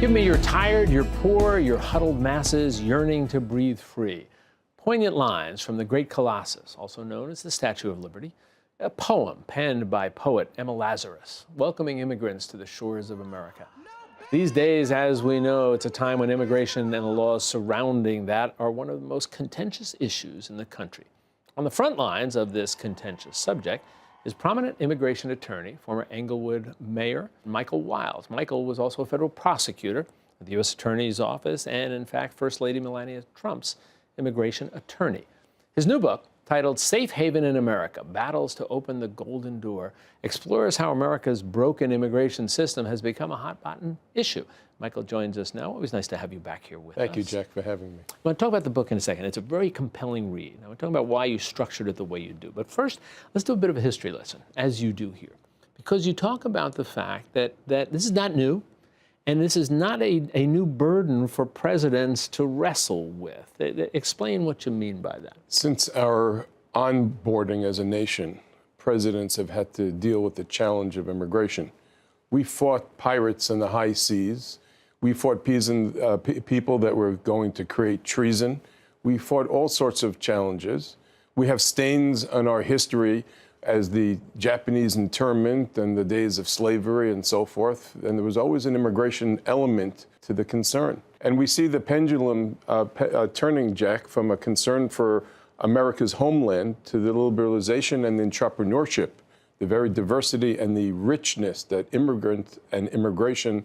Give me you're tired, you're poor, you're huddled masses yearning to breathe free. Poignant lines from the great Colossus, also known as the Statue of Liberty, a poem penned by poet Emma Lazarus, welcoming immigrants to the shores of America. These days, as we know, it's a time when immigration and the laws surrounding that are one of the most contentious issues in the country. On the front lines of this contentious subject is prominent immigration attorney, former Englewood Mayor Michael Wiles. Michael was also a federal prosecutor at the U.S. Attorney's Office and, in fact, First Lady Melania Trump's immigration attorney. His new book, titled Safe Haven in America, Battles to Open the Golden Door, explores how America's broken immigration system has become a hot-button issue. Michael joins us now. Always nice to have you back here with us. Thank you, Jack, for having me. I want to talk about the book in a second. It's a very compelling read. I want to talk about why you structured it the way you do. But first, let's do a bit of a history lesson, as you do here. Because you talk about the fact that this is not new, and this is not a new burden for presidents to wrestle with. Explain what you mean by that. Since our onboarding as a nation, presidents have had to deal with the challenge of immigration. We fought pirates in the high seas. We fought people that were going to create treason. We fought all sorts of challenges. We have stains on our history as the Japanese internment and the days of slavery and so forth. And there was always an immigration element to the concern. And we see the pendulum turning, Jack, from a concern for America's homeland to the liberalization and the entrepreneurship, the very diversity and the richness that immigrant and immigration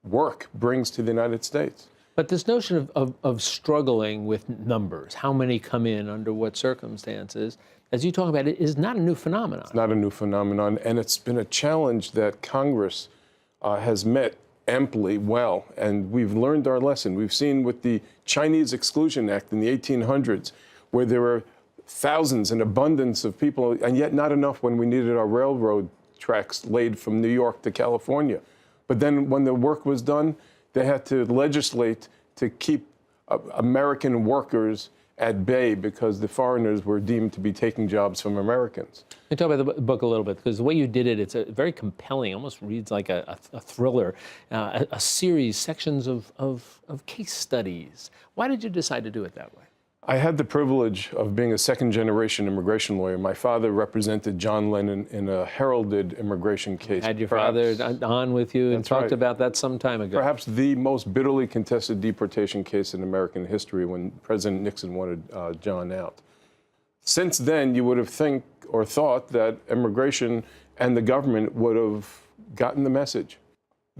work brings to the United States. But this notion of struggling with numbers, how many come in, under what circumstances, as you talk about it, is not a new phenomenon. It's not a new phenomenon, and it's been a challenge that Congress has met amply well, and we've learned our lesson. We've seen with the Chinese Exclusion Act in the 1800s, where there were thousands, an abundance of people, and yet not enough when we needed our railroad tracks laid from New York to California. But then when the work was done, they had to legislate to keep American workers at bay because the foreigners were deemed to be taking jobs from Americans. Can you talk about the book a little bit? Because the way you did it, it's a very compelling, almost reads like a thriller, a series, sections of case studies. Why did you decide to do it that way? I had the privilege of being a second-generation immigration lawyer. My father represented John Lennon in a heralded immigration case. Had your father on with you and talked about that some time ago. Perhaps the most bitterly contested deportation case in American history, when President Nixon wanted John out. Since then, you would have thought that immigration and the government would have gotten the message.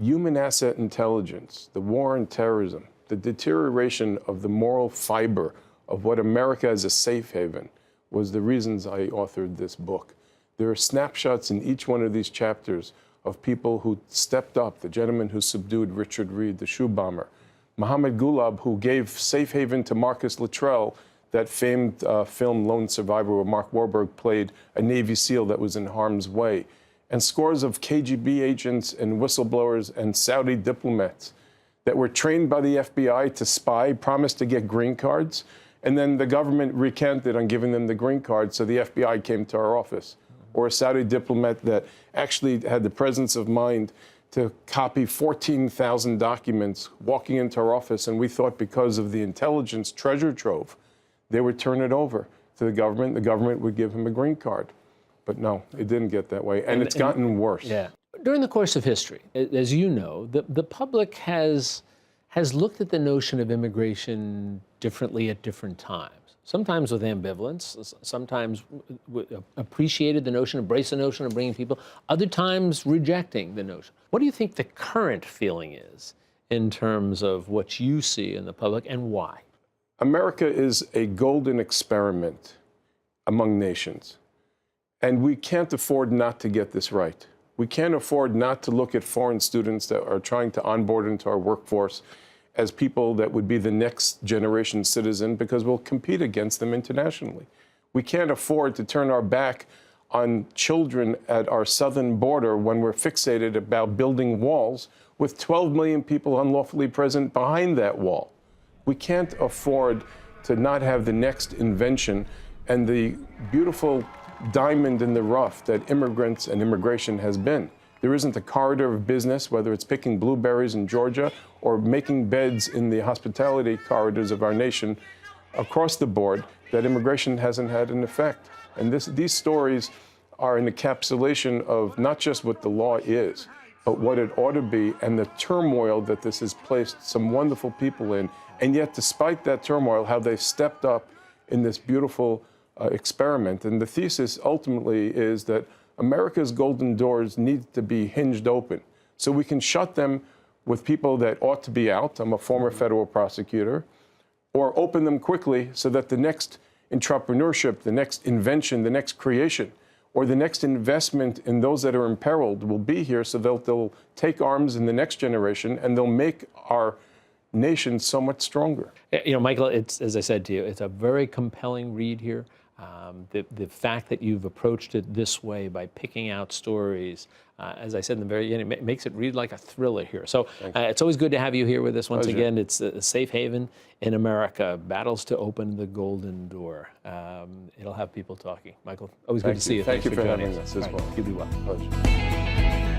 Human asset intelligence, the war on terrorism, the deterioration of the moral fiber of what America as a safe haven was the reasons I authored this book. There are snapshots in each one of these chapters of people who stepped up, the gentleman who subdued Richard Reed, the shoe bomber, Mohammed Gulab, who gave safe haven to Marcus Luttrell, that famed film Lone Survivor, where Mark Wahlberg played a Navy SEAL that was in harm's way, and scores of KGB agents and whistleblowers and Saudi diplomats that were trained by the FBI to spy, promised to get green cards, and then the government recanted on giving them the green card, so the FBI came to our office. Or a Saudi diplomat that actually had the presence of mind to copy 14,000 documents walking into our office, and we thought because of the intelligence treasure trove, they would turn it over to the government would give him a green card. But no, it didn't get that way, and it's gotten worse. Yeah. During the course of history, as you know, the public has looked at the notion of immigration differently at different times. Sometimes with ambivalence, sometimes appreciated the notion, embraced the notion of bringing people, other times rejecting the notion. What do you think the current feeling is in terms of what you see in the public, and why? America is a golden experiment among nations, and we can't afford not to get this right. We can't afford not to look at foreign students that are trying to onboard into our workforce as people that would be the next generation citizen, because we'll compete against them internationally. We can't afford to turn our back on children at our southern border when we're fixated about building walls with 12 million people unlawfully present behind that wall. We can't afford to not have the next invention and the beautiful diamond in the rough that immigrants and immigration has been. There isn't a corridor of business, whether it's picking blueberries in Georgia or making beds in the hospitality corridors of our nation across the board, that immigration hasn't had an effect. And these stories are an encapsulation of not just what the law is, but what it ought to be, and the turmoil that this has placed some wonderful people in. And yet, despite that turmoil, how they've stepped up in this beautiful experiment. And the thesis ultimately is that America's golden doors need to be hinged open so we can shut them with people that ought to be out. I'm a former federal prosecutor. Or open them quickly so that the next entrepreneurship, the next invention, the next creation, or the next investment in those that are imperiled will be here, so they'll take arms in the next generation and they'll make our nation so much stronger. You know, Michael, it's, as I said to you, it's a very compelling read here. The fact that you've approached it this way by picking out stories, as I said in the very end, it makes it read like a thriller here. So it's always good to have you here with us once again. It's a safe haven in America, battles to open the golden door. It'll have people talking. Michael, always good to see you. Thank you for joining having us as well. You be well. Pleasure.